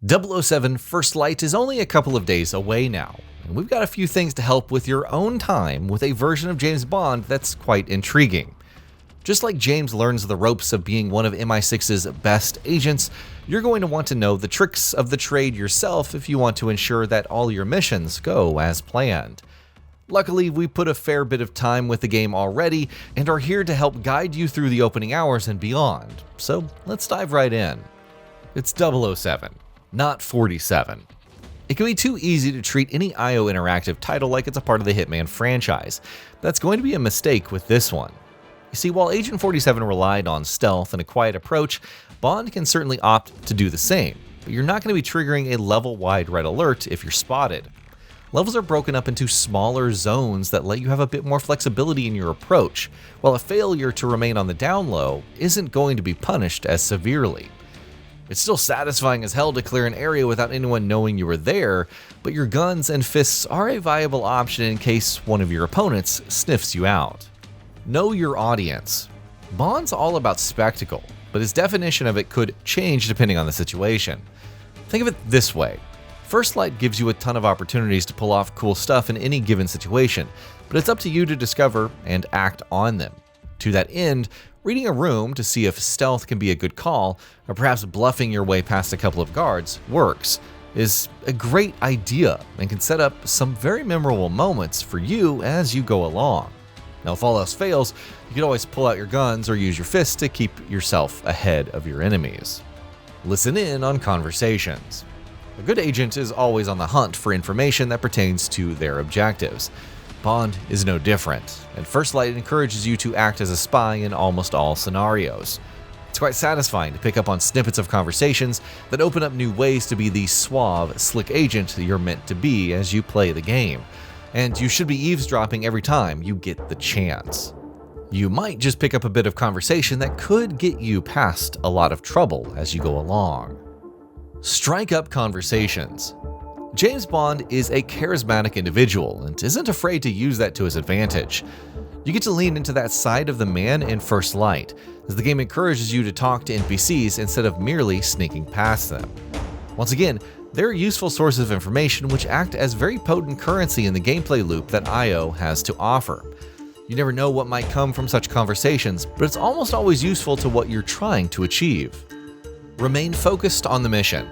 007 First Light is only a couple of days away now, and we've got a few things to help with your own time with a version of James Bond that's quite intriguing. Just like James learns the ropes of being one of MI6's best agents, you're going to want to know the tricks of the trade yourself if you want to ensure that all your missions go as planned. Luckily, we put a fair bit of time with the game already and are here to help guide you through the opening hours and beyond, so let's dive right in. It's 007. Not 47. It can be too easy to treat any IO interactive title like it's a part of the Hitman franchise. That's going to be a mistake with this one. You see, while Agent 47 relied on stealth and a quiet approach, Bond can certainly opt to do the same, but you're not going to be triggering a level-wide red alert if you're spotted. Levels are broken up into smaller zones that let you have a bit more flexibility in your approach, while a failure to remain on the down low isn't going to be punished as severely. It's still satisfying as hell to clear an area without anyone knowing you were there, but your guns and fists are a viable option in case one of your opponents sniffs you out. Know your audience. Bond's all about spectacle, but his definition of it could change depending on the situation. Think of it this way. First Light gives you a ton of opportunities to pull off cool stuff in any given situation, but it's up to you to discover and act on them. To that end, reading a room to see if stealth can be a good call, or perhaps bluffing your way past a couple of guards works, is a great idea and can set up some very memorable moments for you as you go along. Now, if all else fails, you can always pull out your guns or use your fists to keep yourself ahead of your enemies. Listen in on conversations. A good agent is always on the hunt for information that pertains to their objectives. Bond is no different, and First Light encourages you to act as a spy in almost all scenarios. It's quite satisfying to pick up on snippets of conversations that open up new ways to be the suave, slick agent that you're meant to be as you play the game, and you should be eavesdropping every time you get the chance. You might just pick up a bit of conversation that could get you past a lot of trouble as you go along. Strike up conversations. James Bond is a charismatic individual and isn't afraid to use that to his advantage. You get to lean into that side of the man in First Light, as the game encourages you to talk to NPCs instead of merely sneaking past them. Once again, they're useful sources of information which act as very potent currency in the gameplay loop that IO has to offer. You never know what might come from such conversations, but it's almost always useful to what you're trying to achieve. Remain focused on the mission.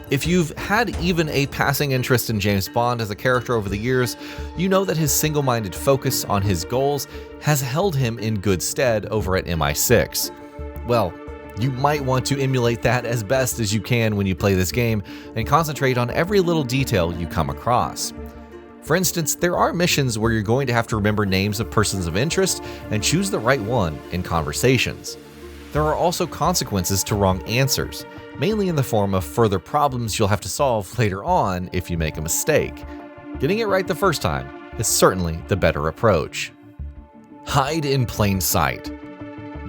If you've had even a passing interest in James Bond as a character over the years, you know that his single-minded focus on his goals has held him in good stead over at MI6. Well, you might want to emulate that as best as you can when you play this game and concentrate on every little detail you come across. For instance, there are missions where you're going to have to remember names of persons of interest and choose the right one in conversations. There are also consequences to wrong answers, mainly in the form of further problems you'll have to solve later on if you make a mistake. Getting it right the first time is certainly the better approach. Hide in plain sight.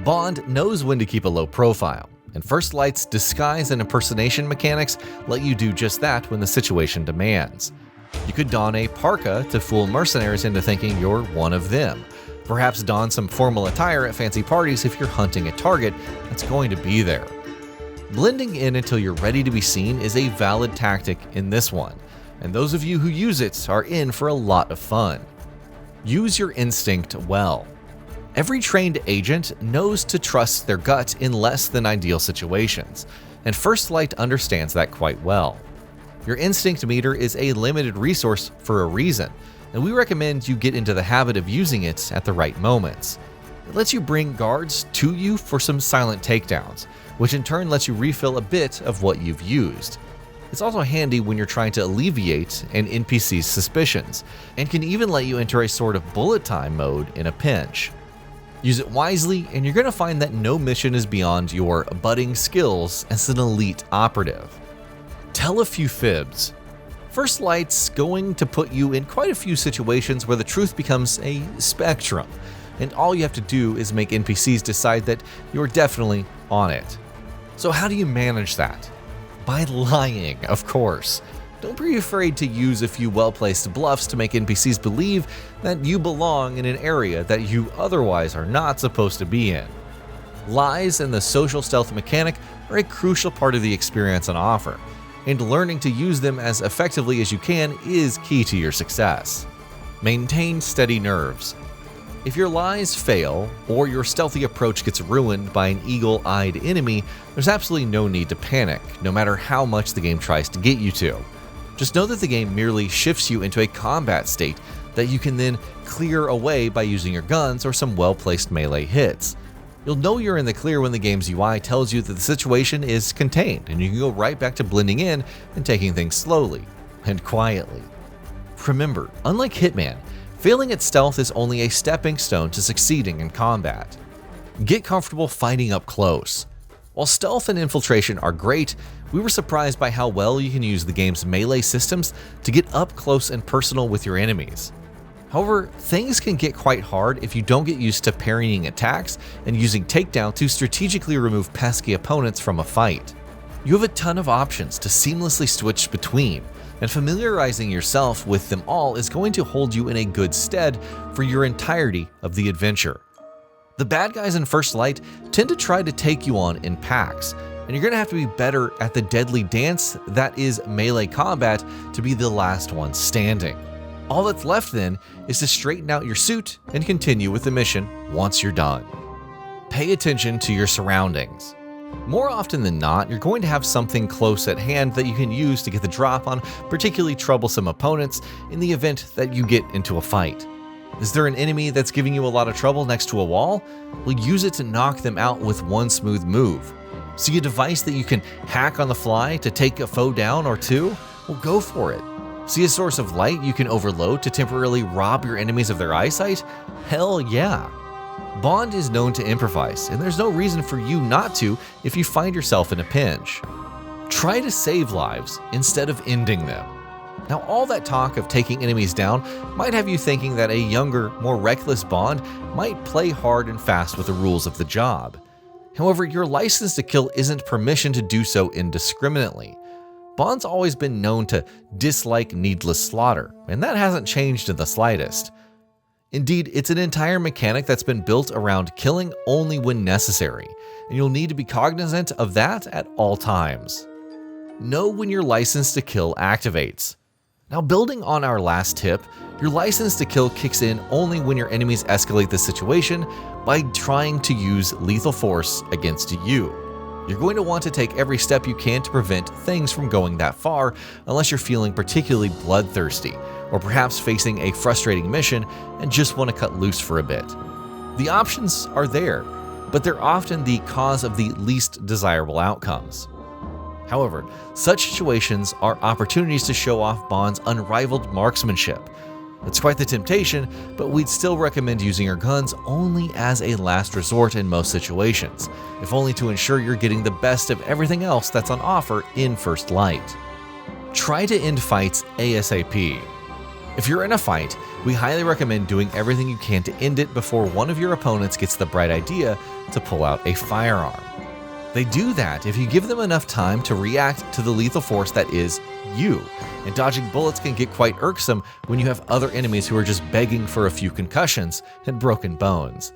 Bond knows when to keep a low profile, and First Light's disguise and impersonation mechanics let you do just that when the situation demands. You could don a parka to fool mercenaries into thinking you're one of them. Perhaps don some formal attire at fancy parties if you're hunting a target that's going to be there. Blending in until you're ready to be seen is a valid tactic in this one, and those of you who use it are in for a lot of fun. Use your instinct well. Every trained agent knows to trust their gut in less than ideal situations, and First Light understands that quite well. Your instinct meter is a limited resource for a reason, and we recommend you get into the habit of using it at the right moments. It lets you bring guards to you for some silent takedowns, which in turn lets you refill a bit of what you've used. It's also handy when you're trying to alleviate an NPC's suspicions, and can even let you enter a sort of bullet time mode in a pinch. Use it wisely, and you're going to find that no mission is beyond your budding skills as an elite operative. Tell a few fibs. First Light's going to put you in quite a few situations where the truth becomes a spectrum, and all you have to do is make NPCs decide that you're definitely on it. So how do you manage that? By lying, of course. Don't be afraid to use a few well-placed bluffs to make NPCs believe that you belong in an area that you otherwise are not supposed to be in. Lies and the social stealth mechanic are a crucial part of the experience on offer, and learning to use them as effectively as you can is key to your success. Maintain steady nerves. If your lies fail, or your stealthy approach gets ruined by an eagle-eyed enemy, there's absolutely no need to panic, no matter how much the game tries to get you to. Just know that the game merely shifts you into a combat state that you can then clear away by using your guns or some well-placed melee hits. You'll know you're in the clear when the game's UI tells you that the situation is contained, and you can go right back to blending in and taking things slowly and quietly. Remember, unlike Hitman, failing at stealth is only a stepping stone to succeeding in combat. Get comfortable fighting up close. While stealth and infiltration are great, we were surprised by how well you can use the game's melee systems to get up close and personal with your enemies. However, things can get quite hard if you don't get used to parrying attacks and using takedown to strategically remove pesky opponents from a fight. You have a ton of options to seamlessly switch between, and familiarizing yourself with them all is going to hold you in a good stead for your entirety of the adventure. The bad guys in First Light tend to try to take you on in packs, and you're going to have to be better at the deadly dance that is melee combat to be the last one standing. All that's left then is to straighten out your suit and continue with the mission once you're done. Pay attention to your surroundings. More often than not, you're going to have something close at hand that you can use to get the drop on particularly troublesome opponents in the event that you get into a fight. Is there an enemy that's giving you a lot of trouble next to a wall? Well, use it to knock them out with one smooth move. See a device that you can hack on the fly to take a foe down or two? Well, go for it. See a source of light you can overload to temporarily rob your enemies of their eyesight? Hell yeah. Bond is known to improvise, and there's no reason for you not to if you find yourself in a pinch. Try to save lives instead of ending them. Now, all that talk of taking enemies down might have you thinking that a younger, more reckless Bond might play hard and fast with the rules of the job. However, your license to kill isn't permission to do so indiscriminately. Bond's always been known to dislike needless slaughter, and that hasn't changed in the slightest. Indeed, it's an entire mechanic that's been built around killing only when necessary, and you'll need to be cognizant of that at all times. Know when your license to kill activates. Now, building on our last tip, your license to kill kicks in only when your enemies escalate the situation by trying to use lethal force against you. You're going to want to take every step you can to prevent things from going that far unless you're feeling particularly bloodthirsty, or perhaps facing a frustrating mission and just want to cut loose for a bit. The options are there, but they're often the cause of the least desirable outcomes. However, such situations are opportunities to show off Bond's unrivaled marksmanship. It's quite the temptation, but we'd still recommend using your guns only as a last resort in most situations, if only to ensure you're getting the best of everything else that's on offer in First Light. Try to end fights ASAP. If you're in a fight, we highly recommend doing everything you can to end it before one of your opponents gets the bright idea to pull out a firearm. They do that if you give them enough time to react to the lethal force that is you, and dodging bullets can get quite irksome when you have other enemies who are just begging for a few concussions and broken bones.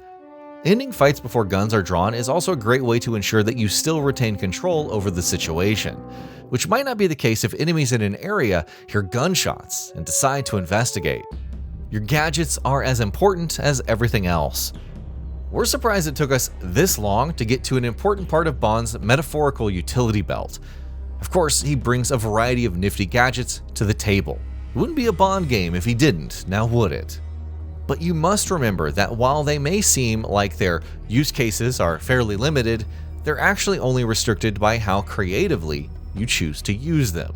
Ending fights before guns are drawn is also a great way to ensure that you still retain control over the situation, which might not be the case if enemies in an area hear gunshots and decide to investigate. Your gadgets are as important as everything else. We're surprised it took us this long to get to an important part of Bond's metaphorical utility belt. Of course, he brings a variety of nifty gadgets to the table. It wouldn't be a Bond game if he didn't, now would it? But you must remember that while they may seem like their use cases are fairly limited, they're actually only restricted by how creatively you choose to use them.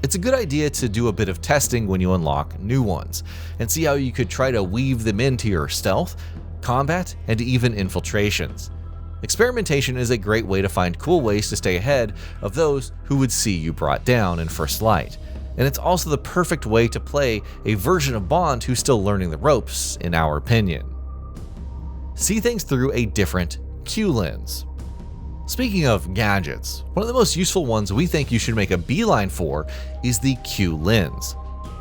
It's a good idea to do a bit of testing when you unlock new ones, and see how you could try to weave them into your stealth, combat, and even infiltrations. Experimentation is a great way to find cool ways to stay ahead of those who would see you brought down in First Light, and it's also the perfect way to play a version of Bond who's still learning the ropes, in our opinion. See things through a different Q lens. Speaking of gadgets, one of the most useful ones we think you should make a beeline for is the Q lens.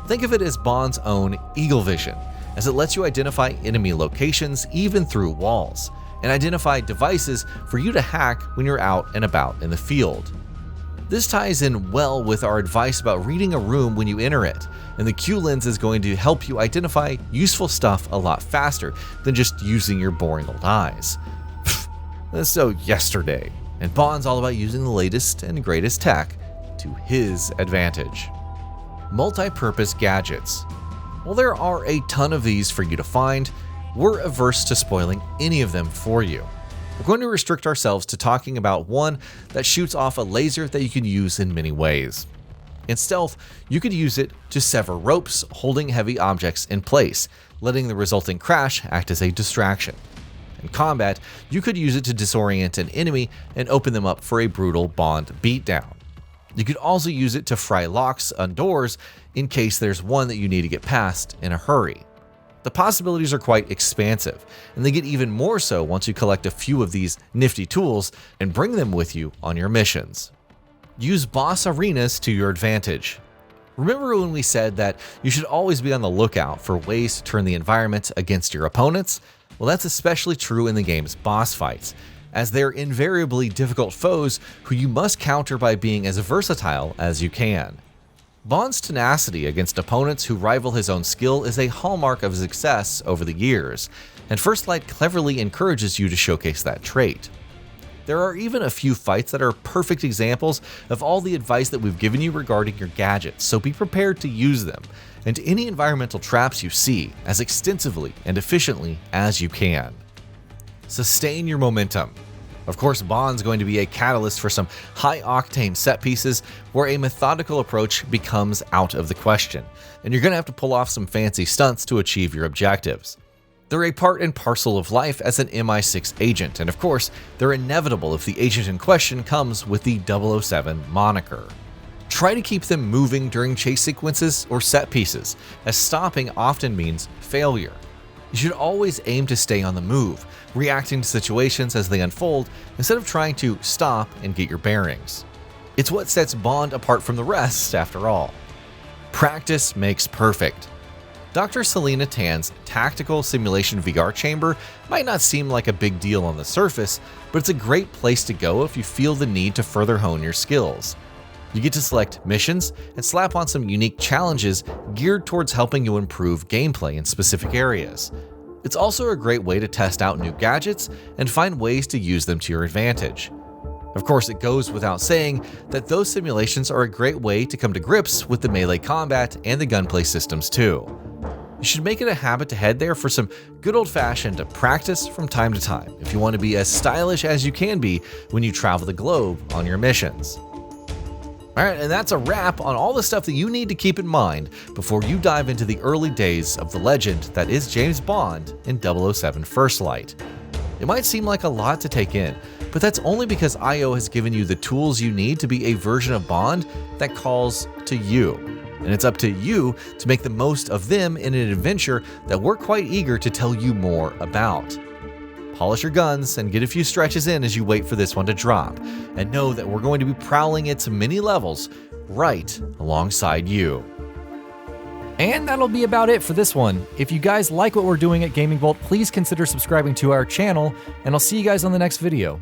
Think of it as Bond's own eagle vision, as it lets you identify enemy locations even through walls, and identify devices for you to hack when you're out and about in the field. This ties in well with our advice about reading a room when you enter it, and the Q lens is going to help you identify useful stuff a lot faster than just using your boring old eyes. So yesterday, and Bond's all about using the latest and greatest tech to his advantage. Multi-purpose gadgets. While there are a ton of these for you to find, we're averse to spoiling any of them for you. We're going to restrict ourselves to talking about one that shoots off a laser that you can use in many ways. In stealth, you could use it to sever ropes holding heavy objects in place, letting the resulting crash act as a distraction. In combat, you could use it to disorient an enemy and open them up for a brutal Bond beatdown. You could also use it to fry locks on doors in case there's one that you need to get past in a hurry. The possibilities are quite expansive, and they get even more so once you collect a few of these nifty tools and bring them with you on your missions. Use boss arenas to your advantage. Remember when we said that you should always be on the lookout for ways to turn the environment against your opponents? Well, that's especially true in the game's boss fights, as they're invariably difficult foes who you must counter by being as versatile as you can. Bond's tenacity against opponents who rival his own skill is a hallmark of his success over the years, and First Light cleverly encourages you to showcase that trait. There are even a few fights that are perfect examples of all the advice that we've given you regarding your gadgets, so be prepared to use them, and any environmental traps you see as extensively and efficiently as you can. Sustain your momentum. Of course, Bond's going to be a catalyst for some high-octane set pieces where a methodical approach becomes out of the question, and you're going to have to pull off some fancy stunts to achieve your objectives. They're a part and parcel of life as an MI6 agent, and of course, they're inevitable if the agent in question comes with the 007 moniker. Try to keep them moving during chase sequences or set pieces, as stopping often means failure. You should always aim to stay on the move, reacting to situations as they unfold instead of trying to stop and get your bearings. It's what sets Bond apart from the rest, after all. Practice makes perfect. Dr. Selena Tan's tactical simulation VR chamber might not seem like a big deal on the surface, but it's a great place to go if you feel the need to further hone your skills. You get to select missions and slap on some unique challenges geared towards helping you improve gameplay in specific areas. It's also a great way to test out new gadgets and find ways to use them to your advantage. Of course, it goes without saying that those simulations are a great way to come to grips with the melee combat and the gunplay systems too. You should make it a habit to head there for some good old-fashioned practice from time to time if you want to be as stylish as you can be when you travel the globe on your missions. Alright, and that's a wrap on all the stuff that you need to keep in mind before you dive into the early days of the legend that is James Bond in 007 First Light. It might seem like a lot to take in, but that's only because IO has given you the tools you need to be a version of Bond that calls to you. And it's up to you to make the most of them in an adventure that we're quite eager to tell you more about. Polish your guns and get a few stretches in as you wait for this one to drop, and know that we're going to be prowling its many levels right alongside you. And that'll be about it for this one. If you guys like what we're doing at GamingBolt, please consider subscribing to our channel, and I'll see you guys on the next video.